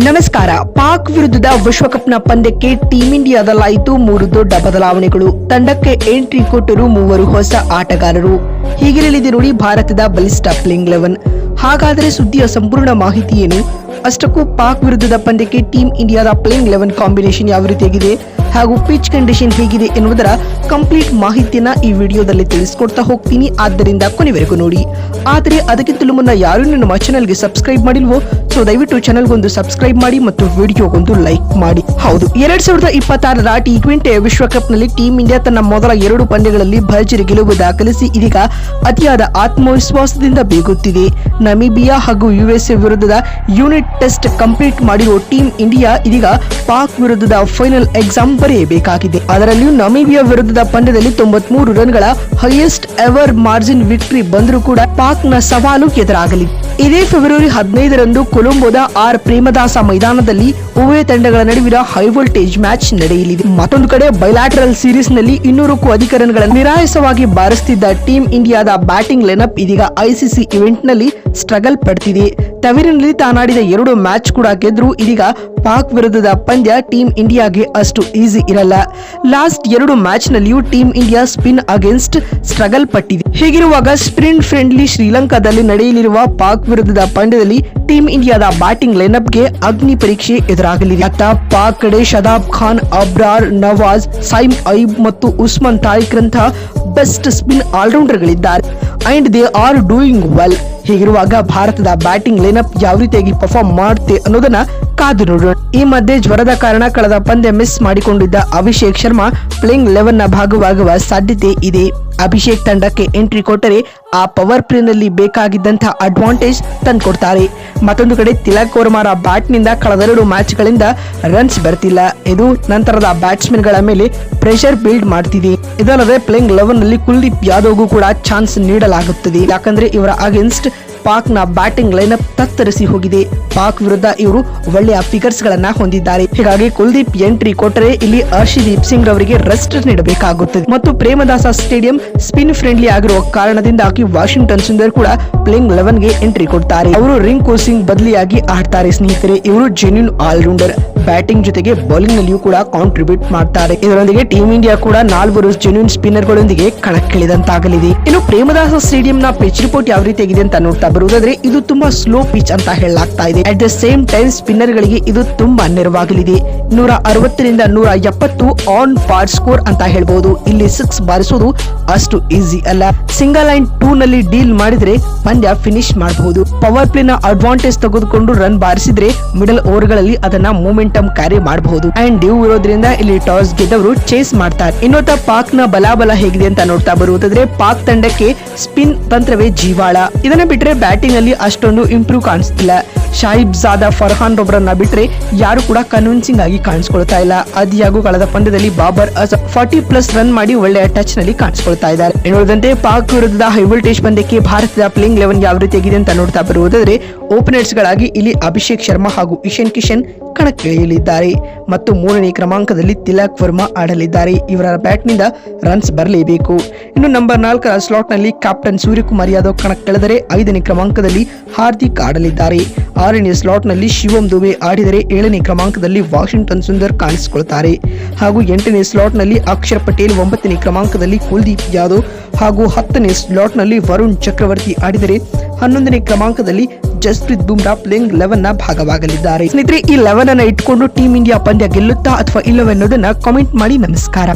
ನಮಸ್ಕಾರ. ಪಾಕ್ ವಿರುದ್ಧದ ವಿಶ್ವಕಪ್ನ ಪಂದ್ಯಕ್ಕೆ ಟೀಂ ಇಂಡಿಯಾದಲ್ಲಾಯಿತು 3 ದೊಡ್ಡ ಬದಲಾವಣೆಗಳು. ತಂಡಕ್ಕೆ ಎಂಟ್ರಿ ಕೊಟ್ಟರು 3 ಹೊಸ ಆಟಗಾರರು. ಹೀಗಿರಲಿದೆ ನೋಡಿ ಭಾರತದ ಬಲಿಷ್ಠ ಪ್ಲೇಯಿಂಗ್ 11. ಹಾಗಾದರೆ ಸುದ್ದಿಯ ಸಂಪೂರ್ಣ ಮಾಹಿತಿ ಏನು? ಅಷ್ಟಕ್ಕೂ ಪಾಕ್ ವಿರುದ್ಧದ ಪಂದ್ಯಕ್ಕೆ ಟೀಂ ಇಂಡಿಯಾದ ಪ್ಲೇಯಿಂಗ್ 11 ಕಾಂಬಿನೇಷನ್ ಯಾವ ರೀತಿಯಾಗಿದೆ ಹಾಗೂ ಪಿಚ್ ಕಂಡೀಷನ್ ಹೇಗಿದೆ ಎನ್ನುವುದರ ಕಂಪ್ಲೀಟ್ ಮಾಹಿತಿಯನ್ನ ಈ ವಿಡಿಯೋದಲ್ಲಿ ತಿಳಿಸ್ಕೊಡ್ತಾ ಹೋಗ್ತೀನಿ. ಆದ್ದರಿಂದ ಕೊನೆವರೆಗೂ ನೋಡಿ. ಆದರೆ ಅದಕ್ಕಿಂತಲೂ ಮುನ್ನ ಯಾರು ನಮ್ಮ ಚಾನೆಲ್ಗೆ ಸಬ್ಸ್ಕ್ರೈಬ್ ಮಾಡಿಲ್ವೋ ಸೊ ದಯವಿಟ್ಟು ಚಾನೆಲ್ಗೊಂದು ಸಬ್ಸ್ಕ್ರೈಬ್ ಮಾಡಿ ಮತ್ತು ವಿಡಿಯೋಗೊಂದು ಲೈಕ್ ಮಾಡಿ. ಹೌದು, 2026ರ T20 ವಿಶ್ವಕಪ್ ನಲ್ಲಿ ಟೀಂ ಇಂಡಿಯಾ ತನ್ನ ಮೊದಲ 2 ಪಂದ್ಯಗಳಲ್ಲಿ ಭರ್ಜರಿ ಗೆಲುವು ದಾಖಲಿಸಿ ಇದೀಗ ಅತಿಯಾದ ಆತ್ಮವಿಶ್ವಾಸದಿಂದ ಬೀಗುತ್ತಿದೆ. ನಮೀಬಿಯಾ ಹಾಗೂ USA ವಿರುದ್ಧದ ಯೂನಿಟ್ ಟೆಸ್ಟ್ ಕಂಪ್ಲೀಟ್ ಮಾಡಿರುವ ಟೀಂ ಇಂಡಿಯಾ ಇದೀಗ ಪಾಕ್ ವಿರುದ್ಧದ ಫೈನಲ್ ಎಕ್ಸಾಮ್ ಬರೆಯಬೇಕಾಗಿದೆ. ಅದರಲ್ಲಿಯೂ ನಮೀಬಿಯಾ ವಿರುದ್ಧದ ಪಂದ್ಯದಲ್ಲಿ 93 ರನ್ಗಳ ಹೈಯೆಸ್ಟ್ ಎವರ್ ಮಾರ್ಜಿನ್ ವಿಕ್ಟರಿ ಬಂದರೂ ಕೂಡ ಪಾಕ್ನ ಸವಾಲು ಎದುರಾಗಲಿದೆ. ಇದೇ ಫೆಬ್ರವರಿ 15ರಂದು ಕೊಲಂಬೋದ ಆರ್ ಪ್ರೇಮದಾಸ ಮೈದಾನದಲ್ಲಿ ಉಭಯ ತಂಡಗಳ ನಡುವಿನ ಹೈ ವೋಲ್ಟೇಜ್ ಮ್ಯಾಚ್ ನಡೆಯಲಿದೆ. ಮತ್ತೊಂದು ಕಡೆ ಬೈಲಾಟರಲ್ ಸೀರೀಸ್ ನಲ್ಲಿ 200ಕ್ಕೂ ಅಧಿಕ ರನ್ಗಳನ್ನು ನಿರಾಯಸವಾಗಿ ಬಾರಿಸುತ್ತಿದ್ದ ಟೀಂ ಇಂಡಿಯಾದ ಬ್ಯಾಟಿಂಗ್ ಲೈನ್ಅಪ್ ಇದೀಗ ಐಸಿಸಿ ಇವೆಂಟ್ ನಲ್ಲಿ ಸ್ಟ್ರಗಲ್ ಪಡ್ತಿದೆ. ತವರಿನಲ್ಲಿ ತಾನಾಡಿದ 2 ಮ್ಯಾಚ್ ಕೂಡ ಗೆದ್ರು ಇದೀಗ ಪಾಕ್ ವಿರುದ್ಧದ ಪಂದ್ಯ ಟೀಂ ಇಂಡಿಯಾಗೆ ಅಷ್ಟು ಈಸಿ ಇರಲ್ಲ. ಲಾಸ್ಟ್ 2 ಮ್ಯಾಚ್ ನಲ್ಲಿಯೂ team India spin against struggle ಪಟ್ಟಿದೆ. ಹೀಗಿರುವಾಗ ಸ್ಪಿನ್ ಫ್ರೆಂಡ್ಲಿ ಶ್ರೀಲಂಕಾದಲ್ಲಿ ನಡೆಯಲಿರುವ ಪಾಕ್ ವಿರುದ್ಧದ ಪಂದ್ಯದಲ್ಲಿ ಟೀಂ ಇಂಡಿಯಾದ ಬ್ಯಾಟಿಂಗ್ ಲೈನ್ಅಪ್ಗೆ ಅಗ್ನಿ ಪರೀಕ್ಷೆ ಎದುರಾಗಲಿದೆ. ಅತ್ತ ಪಾಕ್ ಕಡೆ ಶದಾಬ್ ಖಾನ್, ಅಬ್ರಾರ್, ನವಾಜ್, ಸೈಮ್ ಐಬ್ ಮತ್ತು ಉಸ್ಮಾನ್ ತಾರಿಕ್ ರಂತಹ ಬೆಸ್ಟ್ ಸ್ಪಿನ್ ಆಲ್ರೌಂಡರ್ ಗಳಿದ್ದಾರೆ and they are doing well. ಹೀಗಿರುವಾಗ ಭಾರತದ ಬ್ಯಾಟಿಂಗ್ ಲೈನ್ಅಪ್ ಯಾವ ರೀತಿಯಾಗಿ ಪರ್ಫಾರ್ಮ್ ಮಾಡುತ್ತೆ ಅನ್ನೋದನ್ನ ಕಾದು ನೋಡೋಣ. ಈ ಮಧ್ಯೆ ಜ್ವರದ ಕಾರಣ ಕಳೆದ ಪಂದ್ಯ ಮಿಸ್ ಮಾಡಿಕೊಂಡಿದ್ದ ಅಭಿಷೇಕ್ ಶರ್ಮಾ ಪ್ಲೇಯಿಂಗ್ 11 ನ ಭಾಗವಾಗುವ ಸಾಧ್ಯತೆ ಇದೆ. ಅಭಿಷೇಕ್ ತಂಡಕ್ಕೆ ಎಂಟ್ರಿ ಕೊಟ್ಟರೆ ಆ ಪವರ್ ಪ್ಲೇ ನಲ್ಲಿ ಬೇಕಾಗಿದ್ದಂತಹ ಅಡ್ವಾಂಟೇಜ್ ತಂದುಕೊಡ್ತಾರೆ. ಮತ್ತೊಂದು ಕಡೆ ತಿಲಕ್ ವರ್ಮಾರ ಬ್ಯಾಟ್ ನಿಂದ ಕಳೆದ 2 ಮ್ಯಾಚ್ ಗಳಿಂದ ರನ್ಸ್ ಬರ್ತಿಲ್ಲ. ಇದು ನಂತರದ ಬ್ಯಾಟ್ಸ್ಮನ್ ಗಳ ಮೇಲೆ ಪ್ರೆಷರ್ ಬಿಲ್ಡ್ ಮಾಡ್ತಿದೆ. ಇದಲ್ಲದೆ ಪ್ಲೇಯಿಂಗ್ 11 ನಲ್ಲಿ ಕುಲ್ದೀಪ್ ಯಾದವ್ಗೂ ಕೂಡ ಚಾನ್ಸ್ ನೀಡಲಾಗುತ್ತದೆ. ಯಾಕಂದ್ರೆ ಇವರ ಅಗೇನ್ಸ್ಟ್ ಪಾಕ್ ನ ಬ್ಯಾಟಿಂಗ್ ಲೈನ್ಅಪ್ ತತ್ತರಿಸಿ ಹೋಗಿದೆ. ಪಾಕ್ ವಿರುದ್ಧ ಇವರು ಒಳ್ಳೆಯ ಫಿಗರ್ಸ್ ಗಳನ್ನ ಹೊಂದಿದ್ದಾರೆ. ಹೀಗಾಗಿ ಕುಲ್ದೀಪ್ ಎಂಟ್ರಿ ಕೊಟ್ಟರೆ ಇಲ್ಲಿ ಹರ್ಷದೀಪ್ ಸಿಂಗ್ ರವರಿಗೆ ರೆಸ್ಟ್ ನೀಡಬೇಕಾಗುತ್ತದೆ. ಮತ್ತು ಪ್ರೇಮದಾಸ ಸ್ಟೇಡಿಯಂ ಸ್ಪಿನ್ ಫ್ರೆಂಡ್ಲಿ ಆಗಿರುವ ಕಾರಣದಿಂದಾಗಿ ವಾಷಿಂಗ್ಟನ್ ಸುಂದರ್ ಕೂಡ ಪ್ಲೇಯಿಂಗ್ 11 ಗೆ ಎಂಟ್ರಿ ಕೊಡ್ತಾರೆ. ಅವರು ರಿಂಕು ಸಿಂಗ್ ಬದಲಿಯಾಗಿ ಆಡ್ತಾರೆ. ಸ್ನೇಹಿತರೆ, ಇವರು ಜೆನ್ಯೂನ್ ಆಲ್ರೌಂಡರ್. ಬ್ಯಾಟಿಂಗ್ ಜೊತೆಗೆ ಬೌಲಿಂಗ್ ನಲ್ಲಿಯೂ ಕೂಡ ಕಾಂಟ್ರಿಬ್ಯೂಟ್ ಮಾಡ್ತಾರೆ. ಇದರೊಂದಿಗೆ ಟೀಂ ಇಂಡಿಯಾ ಕೂಡ 4 ಜೆನ್ಯೂನ್ ಸ್ಪಿನ್ನರ್ ಗಳೊಂದಿಗೆ ಕಣಕ್ಕಿಳಿದಂತಾಗಲಿದೆ. ಇನ್ನು ಪ್ರೇಮದಾಸ ಸ್ಟೇಡಿಯಂ ನ ಪಿಚ್ ರಿಪೋರ್ಟ್ ಯಾವ ರೀತಿಯಾಗಿದೆ ಅಂತ ನೋಡ್ತಾ ಬರುವುದಾದ್ರೆ ಇದು ತುಂಬಾ ಸ್ಲೋ ಪಿಚ್ ಅಂತ ಹೇಳಲಾಗ್ತಾ ಇದೆ. At the same time spinner ಗಳಿಗೆ ಇದು ತುಂಬಾ ನೆರವಾಗಲಿದೆ. 160 ರಿಂದ 170 ಆನ್ ಪಾರ್ ಸ್ಕೋರ್ ಅಂತ ಹೇಳ್ಬಹುದು. ಇಲ್ಲಿ 6 ಬಾರಿಸುವುದು ಅಷ್ಟು ಈಸಿ ಅಲ್ಲ. ಸಿಂಗಲ್ ಲೈನ್ 2 ನಲ್ಲಿ ಡೀಲ್ ಮಾಡಿದ್ರೆ ಪಂದ್ಯ ಫಿನಿಶ್ ಮಾಡಬಹುದು. ಪವರ್ ಪ್ಲೇ ನ ಅಡ್ವಾಂಟೇಜ್ ತೆಗೆದುಕೊಂಡು ರನ್ ಬಾರಿಸಿದ್ರೆ ಮಿಡಲ್ ಓವರ್ ಗಳಲ್ಲಿ ಅದನ್ನ ಮೊಮೆಂಟಮ್ ಕ್ಯಾರಿ ಮಾಡಬಹುದು. ಅಂಡ್ ಡ್ಯೂ ಇರೋದ್ರಿಂದ ಇಲ್ಲಿ ಟಾಸ್ ಗೆದ್ದವರು ಚೇಸ್ ಮಾಡ್ತಾರೆ. ಇನ್ನೊತ್ತ ಪಾಕ್ ನ ಬಲಾಬಲ ಹೇಗಿದೆ ಅಂತ ನೋಡ್ತಾ ಬರುವುದಾದ್ರೆ ಪಾಕ್ ತಂಡಕ್ಕೆ ಸ್ಪಿನ್ ತಂತ್ರವೇ ಜೀವಾಳ. ಇದನ್ನ ಬಿಟ್ರೆ ಬ್ಯಾಟಿಂಗ್ ಅಲ್ಲಿ ಅಷ್ಟೊಂದು ಇಂಪ್ರೂವ್ ಕಾಣಿಸ್ತಿಲ್ಲ. ಶಾಹಿಬ್ ಜಾದಾ, ಫರ್ಹಾನ್ ರೊಬ್ಬರನ್ನ ಬಿಟ್ರೆ ಯಾರು ಕೂಡ ಕನ್ವಿನ್ಸಿಂಗ್ ಆಗಿ ಕಾಣಿಸ್ಕೊಳ್ತಾ ಇಲ್ಲ. ಆದಿಯಾಗೂ ಕಳೆದ ಪಂದ್ಯದಲ್ಲಿ ಬಾಬರ್ 40+ ರನ್ ಮಾಡಿ ಒಳ್ಳೆಯ ಟಚ್ ನಲ್ಲಿ ಕಾಣಿಸ್ಕೊಳ್ತಾ ಇದ್ದಾರೆ. ಇನ್ನುಳಿದಂತೆ ಪಾಕ್ ವಿರುದ್ಧದ ಹೈ ವೋಲ್ಟೇಜ್ ಪಂದ್ಯಕ್ಕೆ ಭಾರತದ ಪ್ಲೇಯಿಂಗ್ 11 ಯಾವ ರೀತಿಯಾಗಿದೆ ಅಂತ ನೋಡ್ತಾ ಬರುವುದಾದ್ರೆ ಓಪನರ್ಸ್ ಗಳಾಗಿ ಇಲ್ಲಿ ಅಭಿಷೇಕ್ ಶರ್ಮಾ ಹಾಗೂ ಇಶಾನ್ ಕಿಶನ್ ಕಣಕ್ಕಿಳಿಯಲಿದ್ದಾರೆ ಮತ್ತು 3ನೇ ಕ್ರಮಾಂಕದಲ್ಲಿ ತಿಲಕ್ ವರ್ಮಾ ಆಡಲಿದ್ದಾರೆ. ಇವರ ಬ್ಯಾಟ್ ನಿಂದ ರನ್ಸ್ ಬರಲೇಬೇಕು. ಇನ್ನು ನಂಬರ್ 4ರ ಸ್ಲಾಟ್ ನಲ್ಲಿ ಕ್ಯಾಪ್ಟನ್ ಸೂರ್ಯಕುಮಾರ್ ಯಾದವ್ ಕಣಕ್ಕಿಳಿದರೆ 5ನೇ ಕ್ರಮಾಂಕದಲ್ಲಿ ಹಾರ್ದಿಕ್ ಆಡಲಿದ್ದಾರೆ. 6ನೇ ಸ್ಲಾಟ್ ನಲ್ಲಿ ಶಿವಮ್ ದುಬೆ ಆಡಿದರೆ 7ನೇ ಕ್ರಮಾಂಕದಲ್ಲಿ ವಾಷಿಂಗ್ಟನ್ ಸುಂದರ್ ಕಾಣಿಸಿಕೊಳ್ತಾರೆ. ಹಾಗೂ 8ನೇ ಸ್ಲಾಟ್ ನಲ್ಲಿ ಅಕ್ಷರ್ ಪಟೇಲ್, 9ನೇ ಕ್ರಮಾಂಕದಲ್ಲಿ ಕುಲ್ದೀಪ್ ಯಾದವ್ ಹಾಗೂ 10ನೇ ಸ್ಲಾಟ್ ನಲ್ಲಿ ವರುಣ್ ಚಕ್ರವರ್ತಿ ಆಡಿದರೆ 11ನೇ ಕ್ರಮಾಂಕದಲ್ಲಿ ಜಸ್ಪ್ರೀತ್ ಬುಮ್ರಾ ಪ್ಲೇಯಿಂಗ್ 11 ನ ಭಾಗವಾಗಲಿದ್ದಾರೆ. ಸ್ನೇಹಿತರೆ, ಈ 11 ಅನ್ನ ಇಟ್ಕೊಂಡು ಟೀಂ ಇಂಡಿಯಾ ಪಂದ್ಯ ಗೆಲ್ಲುತ್ತಾ ಅಥವಾ ಇಲ್ಲವೆನ್ನೋದನ್ನ ಕಾಮೆಂಟ್ ಮಾಡಿ. ನಮಸ್ಕಾರ.